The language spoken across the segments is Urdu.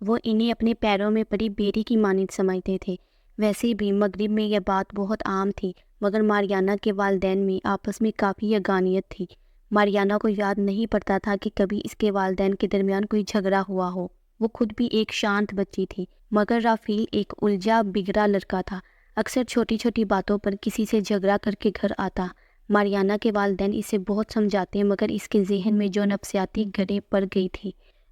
وہ انہیں اپنے پیروں میں پڑی بیری کی مانند سمجھتے تھے۔ ویسے بھی مغرب میں یہ بات بہت عام تھی، مگر ماریانا کے والدین میں آپس میں کافی یگانیت تھی۔ ماریانا کو یاد نہیں پڑتا تھا کہ کبھی اس کے والدین کے درمیان کوئی جھگڑا ہوا ہو۔ وہ خود بھی ایک شانت بچی تھی، مگر رافیل ایک الجھا بگڑا لڑکا تھا۔ اکثر چھوٹی چھوٹی باتوں پر کسی سے جھگڑا کر کے گھر آتا۔ ماریانا کے والدین اسے بہت سمجھاتے، مگر اس کے ذہن میں جو نفسیاتی گڑھے پڑ گئی تھی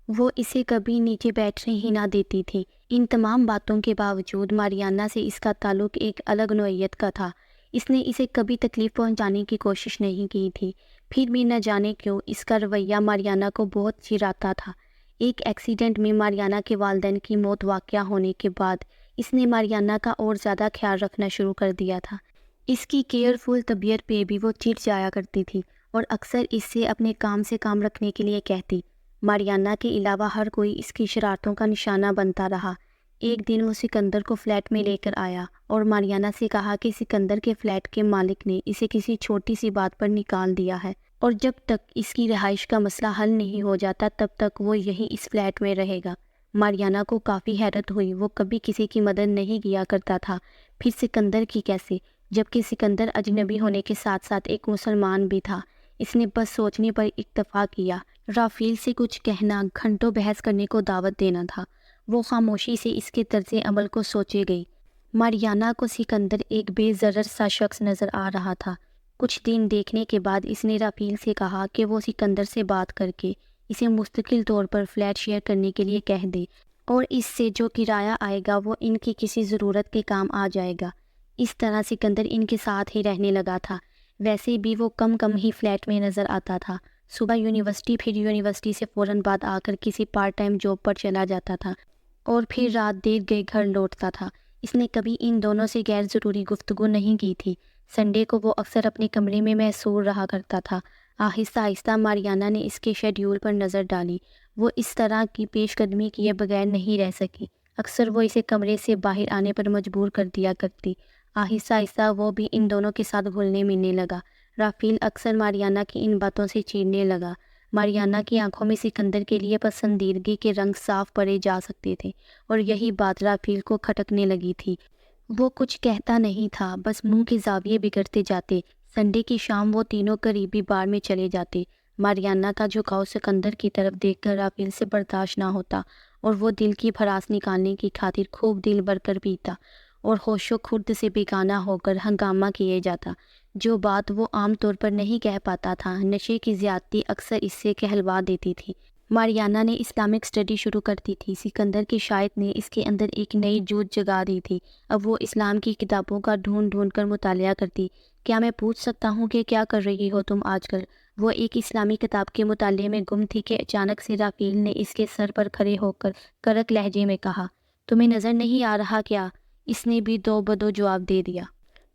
وہ اسے کبھی نیچے بیٹھنے ہی نہ دیتی تھی۔ ان تمام باتوں کے باوجود ماریانا سے اس کا تعلق ایک الگ نوعیت کا تھا۔ اس نے اسے کبھی تکلیف پہنچانے کی کوشش نہیں کی تھی، پھر بھی نہ جانے کیوں اس کا رویہ ماریانا کو بہت چڑھاتا تھا۔ ایک ایکسیڈنٹ میں ماریانا کے والدین کی موت واقع ہونے کے بعد اس نے ماریانا کا اور زیادہ خیال رکھنا شروع کر دیا تھا۔ اس کی کیئرفل طبیعت پہ بھی وہ چڑ جایا کرتی تھی اور اکثر اس سے اپنے کام سے کام رکھنے کے لیے کہتی۔ ماریانا کے علاوہ ہر کوئی اس کی شرارتوں کا نشانہ بنتا رہا۔ ایک دن وہ سکندر کو فلیٹ میں لے کر آیا اور ماریانا سے کہا کہ سکندر کے فلیٹ کے مالک نے اسے کسی چھوٹی سی بات پر نکال دیا ہے اور جب تک اس کی رہائش کا مسئلہ حل نہیں ہو جاتا تب تک وہ یہیں اس فلیٹ میں رہے گا۔ ماریانا کو کافی حیرت ہوئی، وہ کبھی کسی کی مدد نہیں کیا کرتا تھا، پھر سکندر کی کیسے، جبکہ سکندر اجنبی ہونے کے ساتھ ساتھ ایک مسلمان بھی تھا۔ اس نے بس سوچنے پر اکتفا کیا۔ رافیل سے کچھ کہنا گھنٹوں بحث کرنے کو دعوت دینا تھا۔ وہ خاموشی سے اس کے طرز عمل کو سوچے گئی۔ ماریانا کو سکندر ایک بے ضرر سا شخص نظر آ رہا تھا۔ کچھ دن دیکھنے کے بعد اس نے رافیل سے کہا کہ وہ سکندر سے بات کر کے اسے مستقل طور پر فلیٹ شیئر کرنے کے لیے کہہ دے اور اس سے جو کرایہ آئے گا وہ ان کی کسی ضرورت کے کام آ جائے گا۔ اس طرح سکندر ان کے ساتھ ہی رہنے لگا تھا۔ ویسے بھی وہ کم ہی فلیٹ میں نظر آتا تھا۔ صبح یونیورسٹی، پھر یونیورسٹی سے فوراً بعد آ کر کسی پارٹ ٹائم جاب پر چلا جاتا تھا اور پھر رات دیر گئے گھر لوٹتا تھا۔ اس نے کبھی ان دونوں سے غیر ضروری گفتگو نہیں کی تھی۔ سنڈے کو وہ اکثر اپنے کمرے میں محصور رہا کرتا تھا۔ آہستہ آہستہ ماریانا نے اس کے شیڈیول پر نظر ڈالی۔ وہ اس طرح کی پیش قدمی کیے بغیر نہیں رہ سکی۔ اکثر وہ اسے کمرے سے باہر آنے پر مجبور کر دیا کرتی۔ آہستہ آہستہ وہ بھی ان دونوں کے ساتھ گھلنے ملنے لگا۔ رافیل اکثر ماریانا کی ان باتوں سے چیڑنے لگا۔ ماریانا کی آنکھوں میں سکندر کے لیے پسندیدگی کے رنگ صاف پڑے جا سکتے تھے اور یہی بات رافیل کو کھٹکنے لگی تھی۔ وہ کچھ کہتا نہیں تھا، بس منہ کے زاویے بگڑتے جاتے۔ سنڈے کی شام وہ تینوں قریبی بار میں چلے جاتے۔ ماریانا کا جھکاؤ سکندر کی طرف دیکھ کر رافیل سے برداشت نہ ہوتا اور وہ دل کی بھڑاس نکالنے کی خاطر خوب دل بھر کر پیتا اور ہوش و خرد سے بیگانہ ہو کر ہنگامہ کیے جاتا۔ جو بات وہ عام طور پر نہیں کہہ پاتا تھا، نشے کی زیادتی اکثر اس سے کہلوا دیتی تھی۔ ماریانا نے اسلامک اسٹڈی شروع کر دی تھی۔ سکندر کی شاید نے اس کے اندر ایک نئی جوت جگا دی تھی۔ اب وہ اسلام کی کتابوں کا ڈھونڈ ڈھونڈ کر مطالعہ کرتی۔ کیا میں پوچھ سکتا ہوں کہ کیا کر رہی ہو تم آج کل؟ وہ ایک اسلامی کتاب کے مطالعے میں گم تھی کہ اچانک سے رافیل نے اس کے سر پر کھڑے ہو کر کڑک لہجے میں کہا، تمہیں نظر نہیں آ رہا کیا؟ اس نے بھی دو بدو جواب دے دیا۔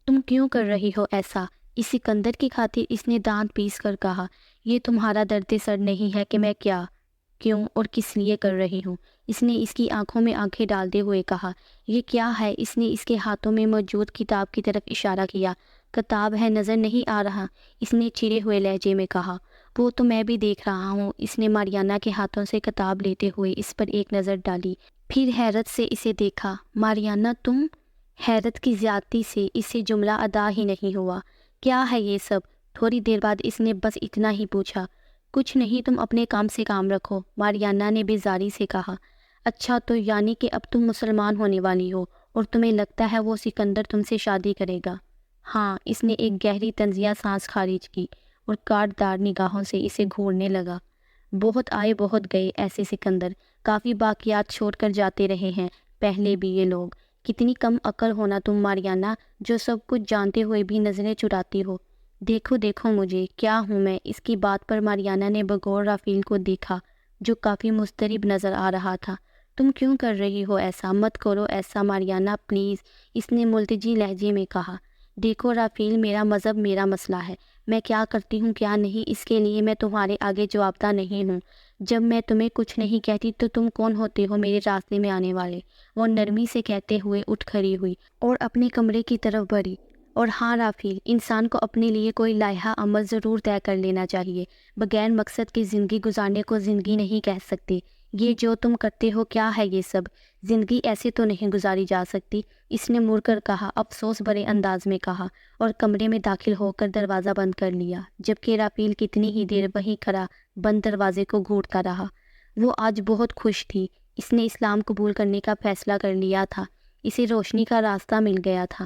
تم کیوں کر رہی ہو ایسا؟ اس سکندر کی خاطر اس نے دانت پیس کر کہا۔ یہ تمہارا درد سر نہیں ہے کہ میں کیا، کیوں اور کس لیے کر رہی ہوں؟ اس نے اس کی آنکھوں میں آنکھیں ڈالتے ہوئے کہا۔ یہ کیا ہے؟ اس نے اس کے ہاتھوں میں موجود کتاب کی طرف اشارہ کیا۔ کتاب ہے، نظر نہیں آ رہا؟ اس نے چڑے ہوئے لہجے میں کہا۔ وہ تو میں بھی دیکھ رہا ہوں۔ اس نے ماریانا کے ہاتھوں سے کتاب لیتے ہوئے اس پر ایک نظر ڈالی، پھر حیرت سے اسے دیکھا۔ ماریانا تم؟ حیرت کی زیادتی سے اس سے جملہ ادا ہی نہیں ہوا۔ کیا ہے یہ سب؟ تھوڑی دیر بعد اس نے بس اتنا ہی پوچھا۔ کچھ نہیں، تم اپنے کام سے کام رکھو، ماریانا نے بیزاری سے کہا۔ اچھا، تو یعنی کہ اب تم مسلمان ہونے والی ہو اور تمہیں لگتا ہے وہ سکندر تم سے شادی کرے گا؟ ہاں، اس نے ایک گہری طنزیہ سانس خارج کی اور کاٹدار نگاہوں سے اسے گھورنے لگا۔ بہت آئے بہت گئے ایسے سکندر، کافی باقیات چھوڑ کر جاتے رہے ہیں پہلے بھی یہ لوگ۔ کتنی کم عقل ہونا تم ماریانا، جو سب کچھ جانتے ہوئے بھی نظریں چراتی ہو۔ دیکھو دیکھو مجھے، کیا ہوں میں؟ اس کی بات پر ماریانا نے بغور رافیل کو دیکھا جو کافی مضطرب نظر آ رہا تھا۔ تم کیوں کر رہی ہو ایسا؟ مت کرو ایسا ماریانا پلیز، اس نے ملتجی لہجے میں کہا۔ دیکھو رافیل، میرا مذہب میرا مسئلہ ہے۔ میں کیا کرتی ہوں کیا نہیں، اس کے لیے میں تمہارے آگے جوابدہ نہیں ہوں۔ جب میں تمہیں کچھ نہیں کہتی تو تم کون ہوتے ہو میرے راستے میں آنے والے؟ وہ نرمی سے کہتے ہوئے اٹھ کھڑی ہوئی اور اپنے کمرے کی طرف بڑھی۔ اور ہاں رافیل، انسان کو اپنے لیے کوئی لائحہ عمل ضرور طے کر لینا چاہیے۔ بغیر مقصد کی زندگی گزارنے کو زندگی نہیں کہہ سکتے۔ یہ جو تم کرتے ہو کیا ہے یہ سب؟ زندگی ایسے تو نہیں گزاری جا سکتی، اس نے مڑ کر کہا، افسوس بھرے انداز میں کہا، اور کمرے میں داخل ہو کر دروازہ بند کر لیا، جبکہ رافیل کتنی ہی دیر وہیں کھڑا بند دروازے کو گھونٹتا رہا۔ وہ آج بہت خوش تھی، اس نے اسلام قبول کرنے کا فیصلہ کر لیا تھا، اسے روشنی کا راستہ مل گیا تھا۔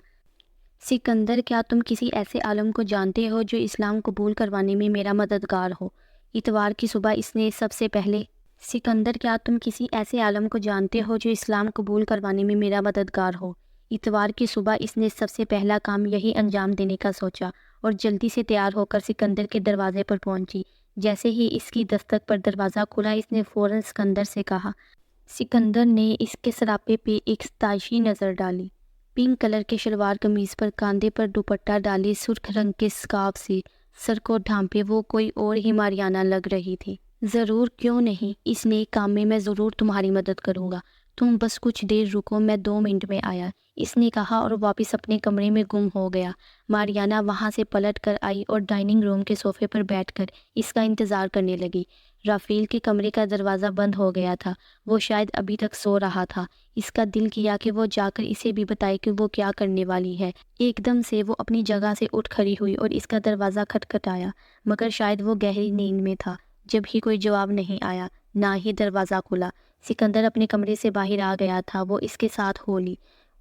سکندر، کیا تم کسی ایسے عالم کو جانتے ہو جو اسلام قبول کروانے میں میرا مددگار ہو؟ اتوار کی صبح اس نے سب سے پہلے سکندر، کیا تم کسی ایسے عالم کو جانتے ہو جو اسلام قبول کروانے میں میرا مددگار ہو؟ اتوار کی صبح اس نے سب سے پہلا کام یہی انجام دینے کا سوچا اور جلدی سے تیار ہو کر سکندر کے دروازے پر پہنچی۔ جیسے ہی اس کی دستک پر دروازہ کھلا، اس نے فوراً سکندر سے کہا۔ سکندر نے اس کے سراپے پہ ایک ستائشی نظر ڈالی۔ پنک کلر کے شلوار قمیض پر کاندھے پر دوپٹہ ڈالے، سرخ رنگ کے اسکارف سے سر کو ڈھانپے وہ کوئی اور ہی ماریانہ لگ رہی تھی۔ ضرور، کیوں نہیں، اس نیک کام میں ضرور تمہاری مدد کروں گا، تم بس کچھ دیر رکو، میں 2 منٹ میں آیا، اس نے کہا اور واپس اپنے کمرے میں گم ہو گیا۔ ماریانہ وہاں سے پلٹ کر آئی اور ڈائننگ روم کے صوفے پر بیٹھ کر اس کا انتظار کرنے لگی۔ رافیل کے کمرے کا دروازہ بند ہو گیا تھا، وہ شاید ابھی تک سو رہا تھا۔ اس کا دل کیا کہ وہ جا کر اسے بھی بتائے کہ وہ کیا کرنے والی ہے۔ ایک دم سے وہ اپنی جگہ سے اٹھ کھڑی ہوئی اور اس کا دروازہ کھٹکھٹایا، مگر شاید وہ گہری نیند میں تھا، جب ہی کوئی جواب نہیں آیا، نہ ہی دروازہ کھلا۔ سکندر اپنے کمرے سے باہر آ گیا تھا، وہ اس کے ساتھ ہو لی۔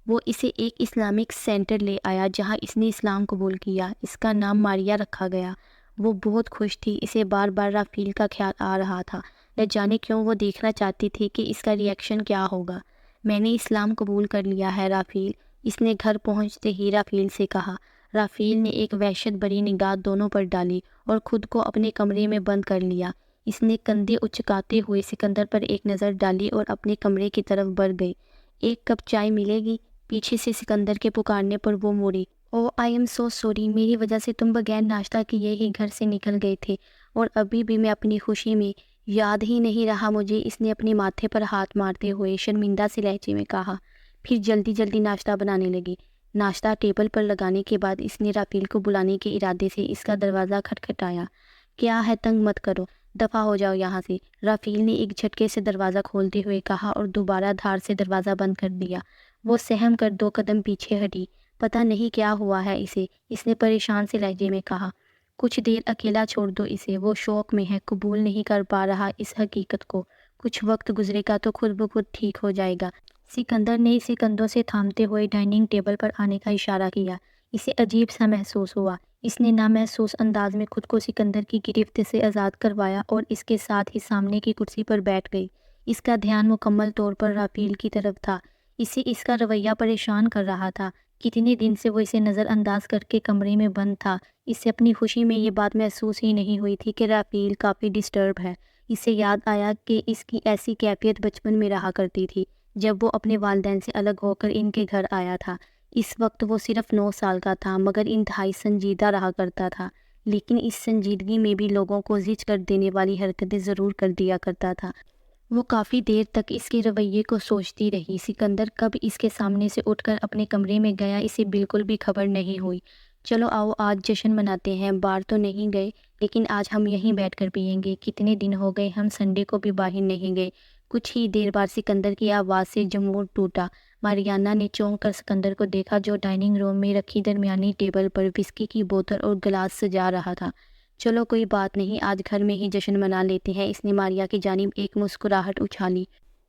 وہ اسے ایک اسلامک سینٹر لے آیا جہاں اس نے اسلام قبول کیا، اس کا نام ماریا رکھا گیا۔ وہ بہت خوش تھی، اسے بار بار رافیل کا خیال آ رہا تھا، نہ جانے کیوں وہ دیکھنا چاہتی تھی کہ اس کا ری ایکشن کیا ہوگا۔ میں نے اسلام قبول کر لیا ہے رافیل، اس نے گھر پہنچتے ہی رافیل سے کہا۔ رافیل نے ایک وحشت بھری نگاہ دونوں پر ڈالی اور خود کو اپنے کمرے میں بند کر لیا۔ اس نے کندھے اچکاتے ہوئے سکندر پر ایک نظر ڈالی اور اپنے کمرے کی طرف بڑھ گئی۔ ایک کپ چائے ملے گی؟ پیچھے سے سکندر کے پکارنے پر وہ مڑی۔ او آئی ایم سو سوری، میری وجہ سے تم بغیر ناشتہ کیے ہی گھر سے نکل گئے تھے، اور ابھی بھی میں اپنی خوشی میں یاد ہی نہیں رہا مجھے، اس نے اپنے ماتھے پر ہاتھ مارتے ہوئے شرمندہ سے لہجے میں کہا، پھر جلدی جلدی ناشتہ بنانے لگی۔ ناشتہ ٹیبل پر لگانے کے بعد اس نے رافیل کو بلانے کے ارادے سے اس کا دروازہ کھٹکھٹایا۔ کیا ہے، تنگ مت کرو، دفع ہو جاؤ یہاں سے، رافیل نے ایک جھٹکے سے دروازہ کھولتے ہوئے کہا اور دوبارہ دھار سے دروازہ بند کر دیا۔ وہ سہم کر 2 قدم پیچھے ہٹی۔ پتہ نہیں کیا ہوا ہے اسے، اس نے پریشان سے لہجے میں کہا۔ کچھ دیر اکیلا چھوڑ دو اسے، وہ شوق میں ہے، قبول نہیں کر پا رہا اس حقیقت کو، کچھ وقت گزرے گا تو خود بخود ٹھیک ہو جائے گا۔ سکندر نے اسے کندھوں سے تھامتے ہوئے ڈائننگ ٹیبل پر آنے کا اشارہ کیا۔ اسے عجیب سا محسوس ہوا، اس نے نامحسوس انداز میں خود کو سکندر کی گرفت سے آزاد کروایا اور اس کے ساتھ ہی سامنے کی کرسی پر بیٹھ گئی۔ اس کا دھیان مکمل طور پر رافیل کی طرف تھا، اسے اس کا رویہ پریشان کر رہا تھا۔ کتنے دن سے وہ اسے نظر انداز کر کے کمرے میں بند تھا، اسے اپنی خوشی میں یہ بات محسوس ہی نہیں ہوئی تھی کہ رافیل کافی ڈسٹرب ہے۔ اسے یاد آیا کہ اس کی ایسی کیفیت بچپن میں رہا کرتی تھی، جب وہ اپنے والدین سے الگ ہو کر ان کے گھر آیا تھا۔ اس وقت وہ صرف 9 سال کا تھا، مگر انتہائی سنجیدہ رہا کرتا تھا، لیکن اس سنجیدگی میں بھی لوگوں کو زچ کر دینے والی حرکتیں ضرور کر دیا کرتا تھا۔ وہ کافی دیر تک اس کے رویے کو سوچتی رہی۔ سکندر کب اس کے سامنے سے اٹھ کر اپنے کمرے میں گیا، اسے بالکل بھی خبر نہیں ہوئی۔ چلو آؤ آج جشن مناتے ہیں، باہر تو نہیں گئے، لیکن آج ہم یہیں بیٹھ کر پئیں گے، کتنے دن ہو گئے ہم سنڈے کو بھی باہر نہیں گئے۔ کچھ ہی دیر بعد سکندر کی آواز سے جمور ٹوٹا۔ ماریانہ نے چونک کر سکندر کو دیکھا جو ڈائننگ روم میں رکھی درمیانی ٹیبل پر وسکی کی بوتل اور گلاس سجا رہا تھا۔ چلو کوئی بات نہیں، آج گھر میں ہی جشن منا لیتے ہیں، اس نے ماریا کی جانب ایک مسکراہٹ اچھالی۔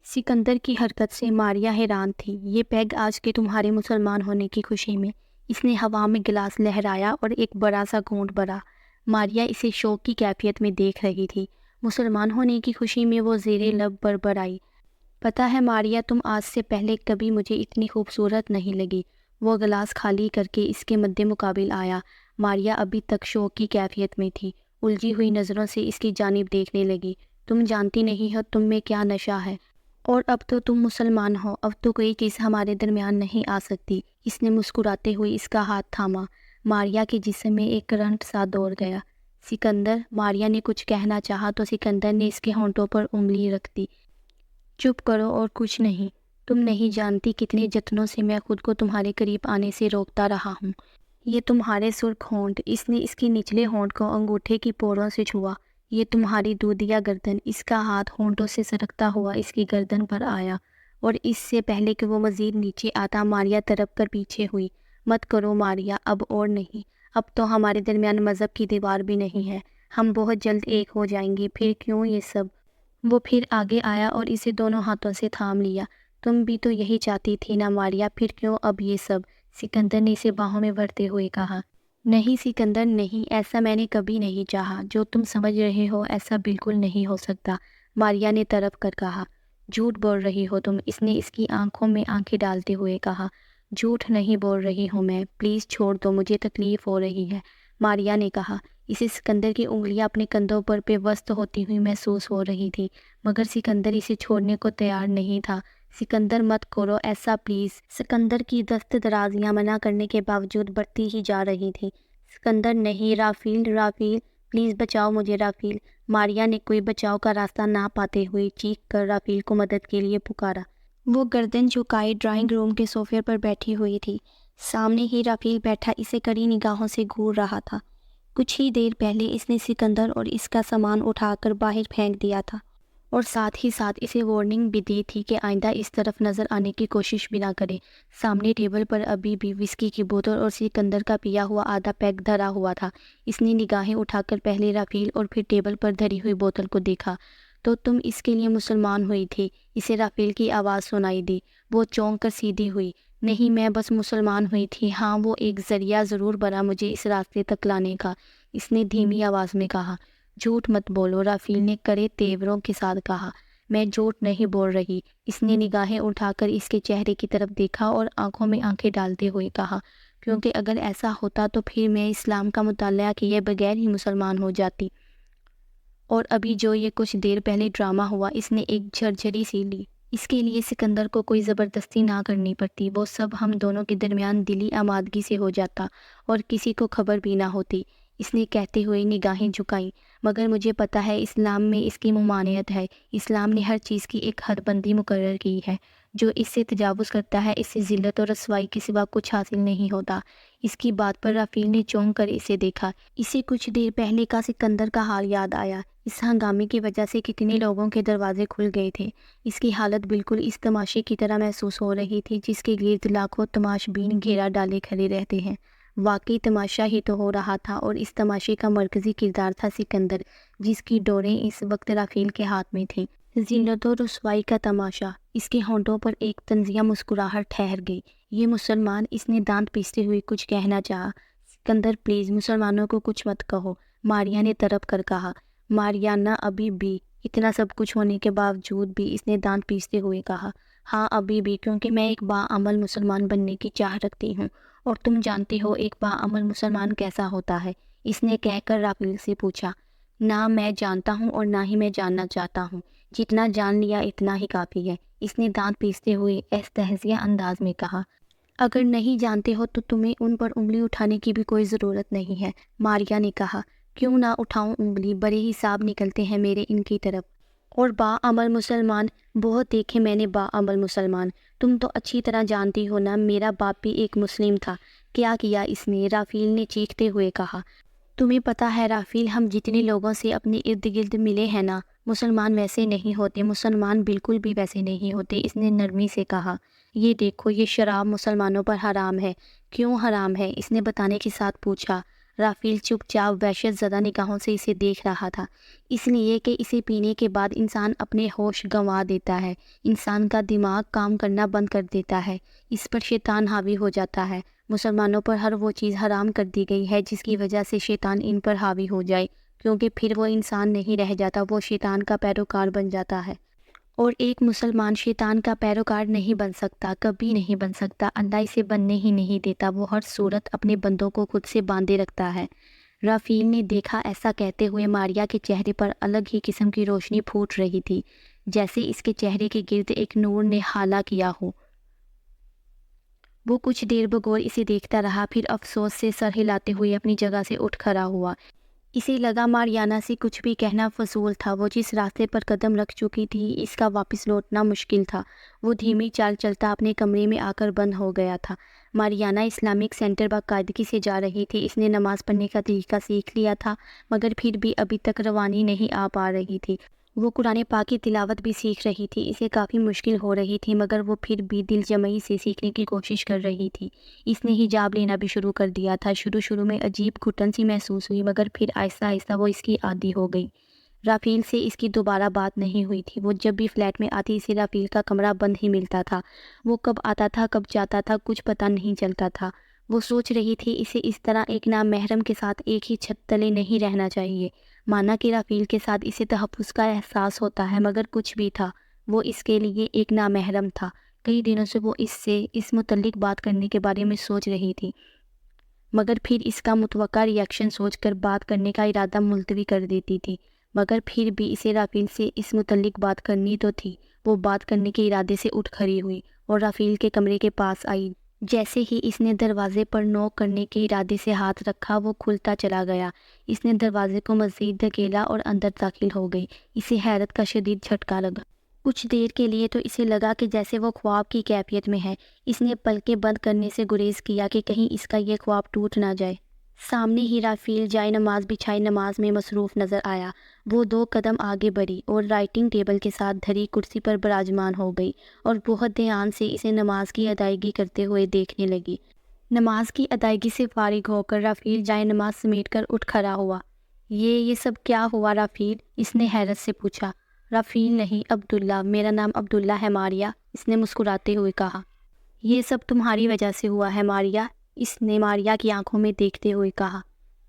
سکندر کی حرکت سے ماریا حیران تھی۔ یہ پیگ آج کے تمہارے مسلمان ہونے کی خوشی میں، اس نے ہوا میں گلاس لہرایا اور ایک بڑا سا گھونٹ بھرا۔ ماریا اسے شوق کی کیفیت میں دیکھ رہی تھی۔ مسلمان ہونے کی خوشی میں وہ زیر لب بڑبڑائی، پتہ ہے ماریا، تم آج سے پہلے کبھی مجھے اتنی خوبصورت نہیں لگی۔ وہ گلاس خالی کر کے اس کے مد مقابل آیا۔ ماریا ابھی تک شوق کی کیفیت میں تھی، الجھی ہوئی نظروں سے اس کی جانب دیکھنے لگی۔ تم جانتی نہیں ہو تم میں کیا نشہ ہے، اور اب تو تم مسلمان ہو، اب تو کوئی چیز ہمارے درمیان نہیں آ سکتی۔ اس نے مسکراتے ہوئے اس کا ہاتھ تھاما۔ ماریا کے جسم میں ایک کرنٹ سا دوڑ گیا۔ سکندر، ماریا نے کچھ کہنا چاہا تو سکندر نے اس کے ہونٹوں پر انگلی رکھ دی۔ چپ کرو اور کچھ نہیں، تم نہیں جانتی کتنے جتنوں سے میں خود کو تمہارے قریب آنے سے روکتا رہا ہوں۔ یہ تمہارے سرخ ہونٹ، اس نے اس کی نچلے ہونٹ کو انگوٹھے کی پوڑوں سے چھوا، یہ تمہاری دودیا گردن۔ اس کا ہاتھ ہونٹوں سے سرکتا ہوا اس کی گردن پر آیا اور اس سے پہلے کہ وہ مزید نیچے آتا ماریا تڑپ کر پیچھے ہوئی۔ مت کرو ماریا، اب اور نہیں، اب تو ہمارے درمیان مذہب کی دیوار بھی نہیں ہے، ہم بہت جلد ایک ہو جائیں گے، پھر کیوں یہ سب۔ وہ پھر آگے آیا اور اسے دونوں ہاتھوں سے تھام لیا۔ تم بھی تو یہی چاہتی تھی نا ماریا، پھر کیوں اب یہ سب؟ سکندر نے اسے باہوں میں بھرتے ہوئے کہا۔ نہیں سکندر نہیں، ایسا میں نے کبھی نہیں چاہا، جو تم سمجھ رہے ہو ایسا بالکل نہیں ہو سکتا، ماریا نے تڑپ کر کہا۔ جھوٹ بول رہی ہو تم، اس نے اس کی آنکھوں میں آنکھیں ڈالتے ہوئے کہا۔ جھوٹ نہیں بول رہی ہوں میں، پلیز چھوڑ دو، مجھے تکلیف ہو رہی ہے، ماریا نے کہا۔ اسے سکندر کی انگلیاں اپنے کندھوں پر پیوست ہوتی ہوئی محسوس ہو رہی تھی، مگر سکندر اسے چھوڑنے کو تیار نہیں تھا۔ سکندر مت کرو ایسا پلیز۔ سکندر کی دست درازیاں منع کرنے کے باوجود بڑھتی ہی جا رہی تھیں۔ سکندر نہیں، رافیل، رافیل، پلیز بچاؤ مجھے رافیل۔ ماریا نے کوئی بچاؤ کا راستہ نہ پاتے ہوئے چیخ کر رافیل کو مدد کے لیے پکارا۔ وہ گردن جھکائے ڈرائنگ روم کے صوفے پر بیٹھی ہوئی تھی۔ سامنے ہی رافیل بیٹھا اسے کڑی نگاہوں سے گھور رہا تھا۔ کچھ ہی دیر پہلے اس نے سکندر اور اس کا سامان اٹھا کر باہر پھینک دیا تھا اور ساتھ ہی ساتھ اسے وارننگ بھی دی تھی کہ آئندہ اس طرف نظر آنے کی کوشش بھی نہ کرے۔ سامنے ٹیبل پر ابھی بھی وسکی کی بوتل اور سکندر کا پیا ہوا آدھا پیک دھرا ہوا تھا۔ اس نے نگاہیں اٹھا کر پہلے رافیل اور پھر ٹیبل پر دھری ہوئی بوتل کو دیکھا۔ تو تم اس کے لیے مسلمان ہوئی تھی؟ اسے رافیل کی آواز سنائی دی۔ وہ چونک کر سیدھی ہوئی۔ نہیں، میں بس مسلمان ہوئی تھی، ہاں وہ ایک ذریعہ ضرور بنا مجھے اس راستے تک لانے کا، اس نے دھیمی آواز میں کہا۔ جھوٹ مت بولو، رافیل نے کڑے تیوروں کے ساتھ کہا۔ میں جھوٹ نہیں بول رہی، اس نے نگاہیں اٹھا کر اس کے چہرے کی طرف دیکھا اور آنکھوں میں آنکھیں ڈالتے ہوئے کہا، کیونکہ اگر ایسا ہوتا تو پھر میں اسلام کا مطالعہ کیے بغیر ہی مسلمان ہو جاتی، اور ابھی جو یہ کچھ دیر پہلے ڈرامہ ہوا اس نے ایک جھرجھری سی لی، اس کے لیے سکندر کو کوئی زبردستی نہ کرنی پڑتی، وہ سب ہم دونوں کے درمیان دلی آمادگی سے ہو جاتا اور کسی کو خبر بھی نہ ہوتی، اس نے کہتے ہوئے نگاہیں جھکائیں۔ مگر مجھے پتہ ہے اسلام میں اس کی ممانعت ہے، اسلام نے ہر چیز کی ایک حد بندی مقرر کی ہے، جو اس سے تجاوز کرتا ہے اس سے ذلت اور رسوائی کے سوا کچھ حاصل نہیں ہوتا۔ اس کی بات پر رافیل نے چونک کر اسے دیکھا۔ اسے کچھ دیر پہلے کا سکندر کا حال یاد آیا۔ اس ہنگامے کی وجہ سے کتنے لوگوں کے دروازے کھل گئے تھے۔ اس کی حالت بالکل اس تماشے کی طرح محسوس ہو رہی تھی جس کے گرد لاکھوں تماش بین گھیرا ڈالے کھڑے رہتے ہیں۔ واقعی تماشا ہی تو ہو رہا تھا اور اس تماشے کا مرکزی کردار تھا سکندر، جس کی ڈوریں اس وقت رافیل کے ہاتھ میں تھیں۔ ذلت و رسوائی کا تماشا۔ اس کے ہونٹوں پر ایک طنزیہ مسکراہٹ ٹھہر گئی۔ یہ مسلمان، اس نے دانت پیستے ہوئے کچھ کہنا چاہا۔ سکندر پلیز مسلمانوں کو کچھ مت کہو، ماریا نے تڑپ کر کہا۔ ماریانا ابھی بھی، اتنا سب کچھ ہونے کے باوجود بھی، اس نے دانت پیستے ہوئے کہا۔ ہاں ابھی بھی، کیونکہ میں ایک باعمل مسلمان بننے کی چاہ رکھتی ہوں، اور تم جانتے ہو ایک باعمل مسلمان کیسا ہوتا ہے، اس نے کہہ کر رافیل سے پوچھا۔ نہ میں جانتا ہوں اور نہ ہی میں جاننا چاہتا ہوں، جتنا جان لیا اتنا ہی کافی ہے، اس نے دانت پیستے ہوئے استہزائیہ انداز میں کہا۔ اگر نہیں جانتے ہو تو تمہیں ان پر انگلی اٹھانے کی بھی کوئی ضرورت نہیں ہے، ماریا نے کہا۔ کیوں نہ اٹھاؤں انگلی، بڑے حساب نکلتے ہیں میرے ان کی طرف۔ اور باعمل مسلمان، بہت دیکھے میں نے باعمل مسلمان، تم تو اچھی طرح جانتی ہو نا، میرا باپ بھی ایک مسلم تھا۔ کیا کیا اس نے؟ رافیل نے چیختے ہوئے کہا۔ تمہیں پتہ ہے رافیل، ہم جتنے لوگوں سے اپنے ارد گرد ملے ہیں نا، مسلمان ویسے نہیں ہوتے، مسلمان بالکل بھی ویسے نہیں ہوتے، اس نے نرمی سے کہا۔ یہ دیکھو، یہ شراب مسلمانوں پر حرام ہے۔ کیوں حرام ہے؟ اس نے بتانے کے ساتھ پوچھا۔ رافیل چپ چاپ وحشت زدہ نگاہوں سے اسے دیکھ رہا تھا۔ اس لیے کہ اسے پینے کے بعد انسان اپنے ہوش گنوا دیتا ہے، انسان کا دماغ کام کرنا بند کر دیتا ہے، اس پر شیطان حاوی ہو جاتا ہے۔ مسلمانوں پر ہر وہ چیز حرام کر دی گئی ہے جس کی وجہ سے شیطان ان پر حاوی ہو جائے، کیونکہ پھر وہ انسان نہیں رہ جاتا، وہ شیطان کا پیروکار بن جاتا ہے۔ اور ایک مسلمان شیطان کا پیروکار نہیں بن سکتا، کبھی نہیں بن سکتا، اللہ اسے بننے ہی نہیں دیتا، وہ ہر صورت اپنے بندوں کو خود سے باندھے رکھتا ہے۔ رافیل نے دیکھا، ایسا کہتے ہوئے ماریا کے چہرے پر الگ ہی قسم کی روشنی پھوٹ رہی تھی، جیسے اس کے چہرے کے گرد ایک نور نے حالہ کیا ہو۔ وہ کچھ دیر بغور اسے دیکھتا رہا، پھر افسوس سے سر ہلاتے ہوئے اپنی جگہ سے اٹھ کھڑا ہوا۔ اسے لگا ماریانا سے کچھ بھی کہنا فضول تھا۔ وہ جس راستے پر قدم رکھ چکی تھی اس کا واپس لوٹنا مشکل تھا۔ وہ دھیمی چال چلتا اپنے کمرے میں آ کر بند ہو گیا تھا۔ ماریانا اسلامک سینٹر باقاعدگی سے جا رہی تھی۔ اس نے نماز پڑھنے کا طریقہ سیکھ لیا تھا، مگر پھر بھی ابھی تک روانی نہیں آ پا رہی تھی۔ وہ قرآن پاک کی تلاوت بھی سیکھ رہی تھی۔ اسے کافی مشکل ہو رہی تھی، مگر وہ پھر بھی دل جمعی سے سیکھنے کی کوشش کر رہی تھی۔ اس نے حجاب لینا بھی شروع کر دیا تھا۔ شروع میں عجیب گھٹن سی محسوس ہوئی، مگر پھر آہستہ آہستہ وہ اس کی عادی ہو گئی۔ رافیل سے اس کی دوبارہ بات نہیں ہوئی تھی۔ وہ جب بھی فلیٹ میں آتی اسے رافیل کا کمرہ بند ہی ملتا تھا۔ وہ کب آتا تھا کب جاتا تھا کچھ پتہ نہیں چلتا تھا۔ وہ سوچ رہی تھی اسے اس طرح ایک نامحرم کے ساتھ ایک ہی چھت تلے نہیں رہنا چاہیے۔ مانا کہ رافیل کے ساتھ اسے تحفظ کا احساس ہوتا ہے، مگر کچھ بھی تھا، وہ اس کے لیے ایک نامحرم تھا۔ کئی دنوں سے وہ اس سے اس متعلق بات کرنے کے بارے میں سوچ رہی تھی، مگر پھر اس کا متوقع ری ایکشن سوچ کر بات کرنے کا ارادہ ملتوی کر دیتی تھی۔ مگر پھر بھی اسے رافیل سے اس متعلق بات کرنی تو تھی۔ وہ بات کرنے کے ارادے سے اٹھ کھڑی ہوئی اور رافیل کے کمرے کے پاس آئی۔ جیسے ہی اس نے دروازے پر نوک کرنے کے ارادے سے ہاتھ رکھا، وہ کھلتا چلا گیا۔ اس نے دروازے کو مزید دھکیلا اور اندر داخل ہو گئی۔ اسے حیرت کا شدید جھٹکا لگا۔ کچھ دیر کے لیے تو اسے لگا کہ جیسے وہ خواب کی کیفیت میں ہے۔ اس نے پلکیں بند کرنے سے گریز کیا کہ کہیں اس کا یہ خواب ٹوٹ نہ جائے۔ سامنے ہی رافیل جائے نماز بچھائی نماز میں مصروف نظر آیا۔ وہ 2 قدم آگے بڑھی اور رائٹنگ ٹیبل کے ساتھ دھری کرسی پر براجمان ہو گئی اور بہت دھیان سے اسے نماز کی ادائیگی کرتے ہوئے دیکھنے لگی۔ نماز کی ادائیگی سے فارغ ہو کر رافیل جائے نماز سمیٹ کر اٹھ کھڑا ہوا۔ یہ سب کیا ہوا رافیل؟ اس نے حیرت سے پوچھا۔ رافیل نہیں، عبداللہ، میرا نام عبداللہ ہے ماریا، اس نے مسکراتے ہوئے کہا۔ یہ سب تمہاری وجہ سے ہوا ہے ماریا، اس نے ماریا کی آنکھوں میں دیکھتے ہوئے کہا۔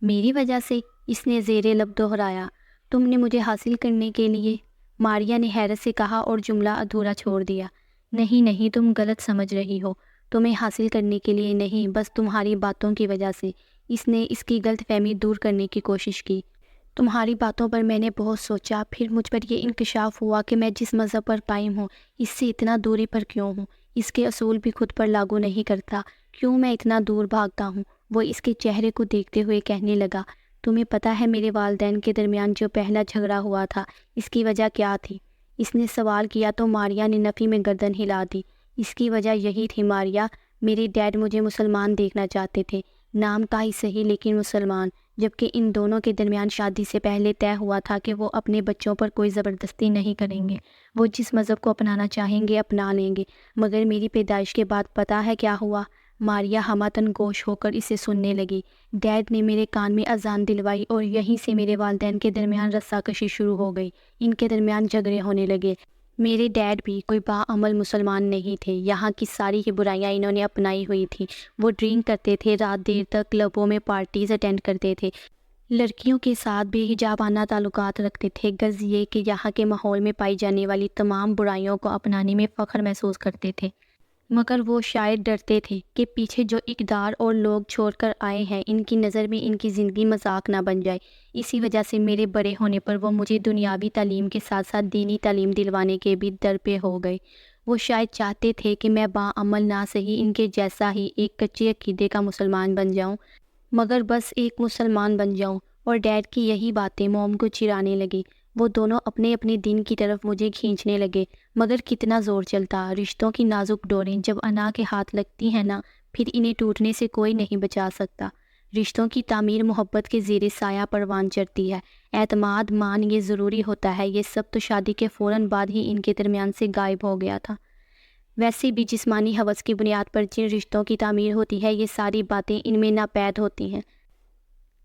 میری وجہ سے؟ اس نے زیر لب دہرایا۔ تم نے مجھے حاصل کرنے کے لیے؟ ماریا نے حیرت سے کہا اور جملہ ادھورا چھوڑ دیا۔ نہیں، تم غلط سمجھ رہی ہو، تمہیں حاصل کرنے کے لیے نہیں، بس تمہاری باتوں کی وجہ سے۔ اس نے اس کی غلط فہمی دور کرنے کی کوشش کی۔ تمہاری باتوں پر میں نے بہت سوچا، پھر مجھ پر یہ انکشاف ہوا کہ میں جس مذہب پر قائم ہوں اس سے اتنا دوری پر کیوں ہوں، اس کے اصول بھی خود پر لاگو نہیں کرتا، کیوں میں اتنا دور بھاگتا ہوں۔ وہ اس کے چہرے کو دیکھتے ہوئے کہنے لگا، تمہیں پتہ ہے میرے والدین کے درمیان جو پہلا جھگڑا ہوا تھا اس کی وجہ کیا تھی؟ اس نے سوال کیا تو ماریا نے نفی میں گردن ہلا دی۔ اس کی وجہ یہی تھی ماریا، میرے ڈیڈ مجھے مسلمان دیکھنا چاہتے تھے، نام کا ہی صحیح لیکن مسلمان، جبکہ ان دونوں کے درمیان شادی سے پہلے طے ہوا تھا کہ وہ اپنے بچوں پر کوئی زبردستی نہیں کریں گے، وہ جس مذہب کو اپنانا چاہیں گے اپنا لیں گے۔ مگر میری پیدائش کے بعد پتہ ہے کیا ہوا؟ ماریا ہمہ گوش ہو کر اسے سننے لگی۔ ڈیڈ نے میرے کان میں اذان دلوائی اور یہیں سے میرے والدین کے درمیان رسا کشی شروع ہو گئی، ان کے درمیان جھگڑے ہونے لگے۔ میرے ڈیڈ بھی کوئی باعمل مسلمان نہیں تھے، یہاں کی ساری ہی برائیاں انہوں نے اپنائی ہوئی تھیں۔ وہ ڈرنک کرتے تھے، رات دیر تک کلبوں میں پارٹیز اٹینڈ کرتے تھے، لڑکیوں کے ساتھ بے حجابانہ تعلقات رکھتے تھے، غرض یہ کہ یہاں کے ماحول میں پائی جانے والی تمام برائیوں کو اپنانے میں فخر محسوس کرتے تھے۔ مگر وہ شاید ڈرتے تھے کہ پیچھے جو اقدار اور لوگ چھوڑ کر آئے ہیں ان کی نظر میں ان کی زندگی مذاق نہ بن جائے۔ اسی وجہ سے میرے بڑے ہونے پر وہ مجھے دنیاوی تعلیم کے ساتھ ساتھ دینی تعلیم دلوانے کے بھی در پہ ہو گئے۔ وہ شاید چاہتے تھے کہ میں باعمل نہ صحیح ان کے جیسا ہی ایک کچے عقیدے کا مسلمان بن جاؤں، مگر بس ایک مسلمان بن جاؤں۔ اور ڈیڈ کی یہی باتیں موم کو چرانے لگی۔ وہ دونوں اپنے اپنے دین کی طرف مجھے کھینچنے لگے، مگر کتنا زور چلتا۔ رشتوں کی نازک ڈوریں جب انا کے ہاتھ لگتی ہیں نا، پھر انہیں ٹوٹنے سے کوئی نہیں بچا سکتا۔ رشتوں کی تعمیر محبت کے زیر سایہ پروان چڑھتی ہے، اعتماد مان یہ ضروری ہوتا ہے۔ یہ سب تو شادی کے فوراً بعد ہی ان کے درمیان سے غائب ہو گیا تھا۔ ویسے بھی جسمانی ہوس کی بنیاد پر جن رشتوں کی تعمیر ہوتی ہے یہ ساری باتیں ان میں ناپید ہوتی ہیں۔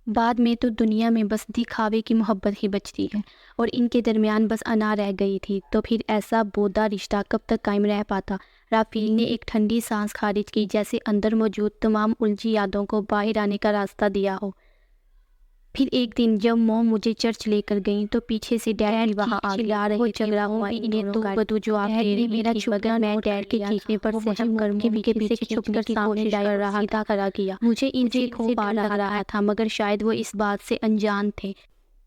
بعد میں تو دنیا میں بس دکھاوے کی محبت ہی بچتی ہے، اور ان کے درمیان بس انا رہ گئی تھی، تو پھر ایسا بودا رشتہ کب تک قائم رہ پاتا؟ رافیل نے ایک ٹھنڈی سانس خارج کی، جیسے اندر موجود تمام الجھی یادوں کو باہر آنے کا راستہ دیا ہو۔ پھر ایک دن جب موم مجھے چرچ لے کر گئیں تو پیچھے سے ڈیڈ بھی وہاں آ رہے تھے۔ جھگڑا ہوا، انہیں تو بدو جواب دے رہی تھی، مگر میں ڈیڈ کے چیخنے پر سہم کر منہ کے پیچھے چھپ کر سامنے کر رہا تھا، کھڑا کیا۔ مجھے ان سے خوب ڈر لگ رہا تھا، مگر شاید وہ اس بات سے انجان تھے۔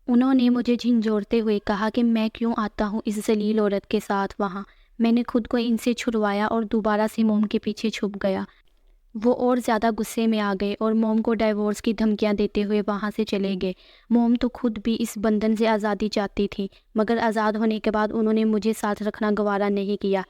انہوں نے مجھے جھنجھوڑتے ہوئے کہا کہ میں کیوں آتا ہوں اس ذلیل عورت کے ساتھ وہاں۔ میں نے خود کو ان سے چھڑوایا اور دوبارہ سے موم کے پیچھے چھپ گیا۔ وہ اور زیادہ غصے میں آ گئے اور موم کو ڈائیورس کی دھمکیاں دیتے ہوئے وہاں سے چلے گئے۔ موم تو خود بھی اس بندھن سے آزادی چاہتی تھی، مگر آزاد ہونے کے بعد انہوں نے مجھے ساتھ رکھنا گوارا نہیں کیا۔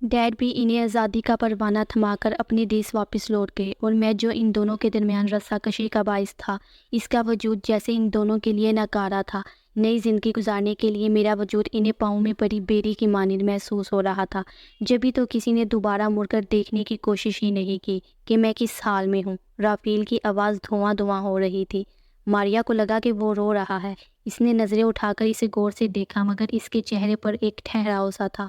ڈیڈ بھی انہیں آزادی کا پروانہ تھما کر اپنے دیس واپس لوٹ گئے، اور میں جو ان دونوں کے درمیان رسا کشی کا باعث تھا، اس کا وجود جیسے ان دونوں کے لیے ناکارہ تھا۔ نئی زندگی گزارنے کے لیے میرا وجود انہیں پاؤں میں پڑی بیری کی مانند محسوس ہو رہا تھا۔ جبھی تو کسی نے دوبارہ مڑ کر دیکھنے کی کوشش ہی نہیں کی کہ میں کس حال میں ہوں۔ رافیل کی آواز دھواں دھواں ہو رہی تھی۔ ماریا کو لگا کہ وہ رو رہا ہے۔ اس نے نظریں اٹھا کر اسے غور سے دیکھا، مگر اس کے چہرے پر ایک ٹھہراؤ سا تھا۔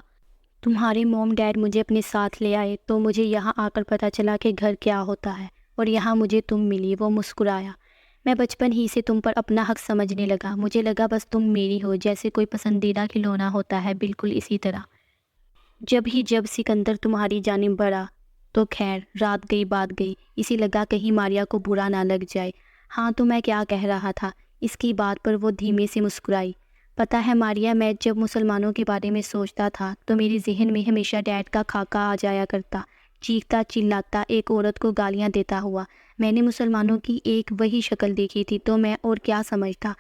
تمہارے موم ڈیڈ مجھے اپنے ساتھ لے آئے تو مجھے یہاں آ کر پتہ چلا کہ گھر کیا ہوتا ہے، اور یہاں مجھے تم ملی۔ وہ مسکرایا۔ میں بچپن ہی سے تم پر اپنا حق سمجھنے لگا۔ مجھے لگا بس تم میری ہو، جیسے کوئی پسندیدہ کھلونا ہوتا ہے، بالکل اسی طرح۔ جب سکندر تمہاری جانب بڑھا تو خیر، رات گئی بات گئی۔ اسی لگا کہیں ماریا کو برا نہ لگ جائے۔ ہاں تو میں کیا کہہ رہا تھا؟ اس کی بات پر وہ دھیمے سے مسکرائی۔ پتہ ہے ماریا، میں جب مسلمانوں کے بارے میں سوچتا تھا تو میرے ذہن میں ہمیشہ ڈیڈ کا خاکہ آ جایا کرتا، چیختا چلاتا ایک عورت کو گالیاں دیتا ہوا۔ میں نے مسلمانوں کی ایک وہی شکل دیکھی تھی تو میں اور کیا سمجھتا۔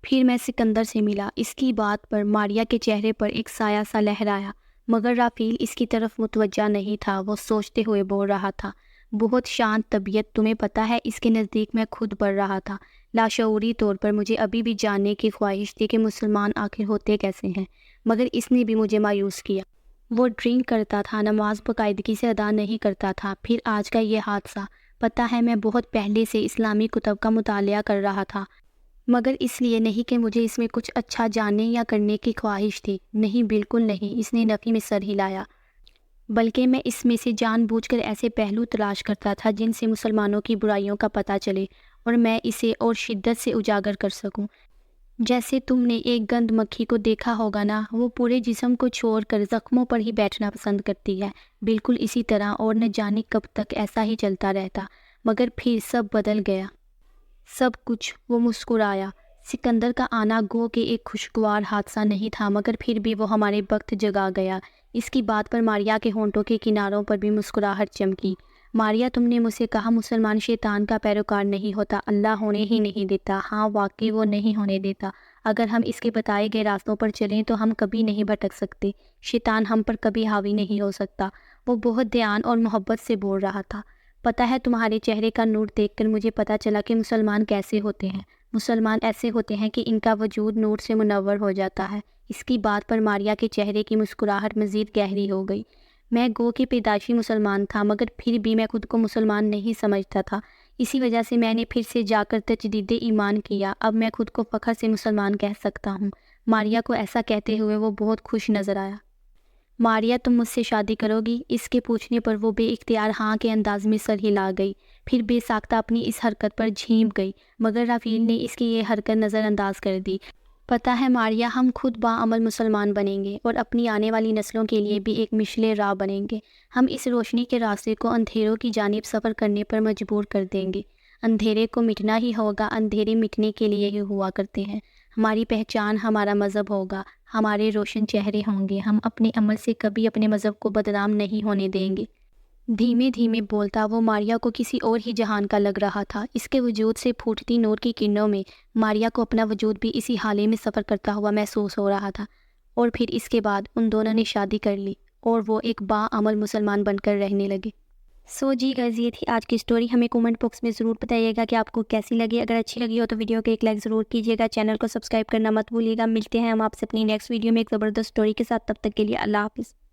پھر میں سکندر سے ملا۔ اس کی بات پر ماریا کے چہرے پر ایک سایہ سا لہرایا، مگر رافیل اس کی طرف متوجہ نہیں تھا۔ وہ سوچتے ہوئے بول رہا تھا، بہت شانت طبیعت، تمہیں پتہ ہے اس کے نزدیک میں خود بڑھ رہا تھا۔ لاشعوری طور پر مجھے ابھی بھی جاننے کی خواہش تھی کہ مسلمان آخر ہوتے کیسے ہیں، مگر اس نے بھی مجھے مایوس کیا۔ وہ ڈرنک کرتا تھا، نماز باقاعدگی سے ادا نہیں کرتا تھا۔ پھر آج کا یہ حادثہ۔ پتہ ہے میں بہت پہلے سے اسلامی کتب کا مطالعہ کر رہا تھا، مگر اس لیے نہیں کہ مجھے اس میں کچھ اچھا جاننے یا کرنے کی خواہش تھی۔ نہیں، بالکل نہیں۔ اس نے نفی میں سر ہلایا۔ بلکہ میں اس میں سے جان بوجھ کر ایسے پہلو تلاش کرتا تھا جن سے مسلمانوں کی برائیوں کا پتہ چلے اور میں اسے اور شدت سے اجاگر کر سکوں۔ جیسے تم نے ایک گند مکھی کو دیکھا ہوگا نا، وہ پورے جسم کو چھوڑ کر زخموں پر ہی بیٹھنا پسند کرتی ہے، بالکل اسی طرح، اور نہ جانے کب تک ایسا ہی چلتا رہتا۔ مگر پھر سب بدل گیا، سب کچھ۔ وہ مسکرایا۔ سکندر کا آنا گو کہ ایک خوشگوار حادثہ نہیں تھا، مگر پھر بھی وہ ہمارے وقت جگا گیا۔ اس کی بات پر ماریا کے ہونٹوں کے کناروں پر بھی مسکراہٹ چمکی۔ ماریا، تم نے مجھ سے کہا مسلمان شیطان کا پیروکار نہیں ہوتا، اللہ ہونے ہی نہیں دیتا۔ ہاں واقعی وہ نہیں ہونے دیتا۔ اگر ہم اس کے بتائے گئے راستوں پر چلیں تو ہم کبھی نہیں بھٹک سکتے۔ شیطان ہم پر کبھی حاوی نہیں ہو سکتا۔ وہ بہت دھیان اور محبت سے بول رہا تھا۔ پتہ ہے تمہارے چہرے کا نور دیکھ کر مجھے پتہ چلا کہ مسلمان کیسے ہوتے ہیں۔ مسلمان ایسے ہوتے ہیں کہ ان کا وجود نور سے منور ہو جاتا ہے۔ اس کی بات پر ماریا کے چہرے کی مسکراہٹ مزید گہری ہو گئی۔ میں گو کہ پیدائشی مسلمان تھا، مگر پھر بھی میں خود کو مسلمان نہیں سمجھتا تھا۔ اسی وجہ سے میں نے پھر سے جا کر تجدید ایمان کیا۔ اب میں خود کو فخر سے مسلمان کہہ سکتا ہوں۔ ماریا کو ایسا کہتے ہوئے وہ بہت خوش نظر آیا۔ ماریا، تم مجھ سے شادی کرو گی؟ اس کے پوچھنے پر وہ بے اختیار ہاں کے انداز میں سر ہلا گئی، پھر بے ساختہ اپنی اس حرکت پر جھینپ گئی، مگر رافیل نے اس کی یہ حرکت نظر انداز کر دی۔ پتہ ہے ماریا، ہم خود باعمل مسلمان بنیں گے اور اپنی آنے والی نسلوں کے لیے بھی ایک مشعل راہ بنیں گے۔ ہم اس روشنی کے راستے کو اندھیروں کی جانب سفر کرنے پر مجبور کر دیں گے۔ اندھیرے کو مٹنا ہی ہوگا، اندھیرے مٹنے کے لیے ہی ہوا کرتے ہیں۔ ہماری پہچان ہمارا مذہب ہوگا، ہمارے روشن چہرے ہوں گے۔ ہم اپنے عمل سے کبھی اپنے مذہب کو بدنام نہیں ہونے دیں گے۔ دھیمے دھیمے بولتا وہ ماریا کو کسی اور ہی جہان کا لگ رہا تھا۔ اس کے وجود سے پھوٹتی نور کی کرنوں میں ماریا کو اپنا وجود بھی اسی حالے میں سفر کرتا ہوا محسوس ہو رہا تھا۔ اور پھر اس کے بعد ان دونوں نے شادی کر لی اور وہ ایک باعمل مسلمان بن کر رہنے لگے۔ جی گائز، یہ تھی آج کی سٹوری۔ ہمیں کومنٹ باکس میں ضرور بتائیے گا کہ آپ کو کیسی لگی۔ اگر اچھی لگی ہو تو ویڈیو کو ایک لائک ضرور کیجیے گا، چینل کو سبسکرائب کرنا مت بھولیے گا۔ ملتے ہیں ہم آپ سے اپنی نیکسٹ ویڈیو میں ایک زبردست سٹوری کے ساتھ، تب تک کے لیے اللہ حافظ۔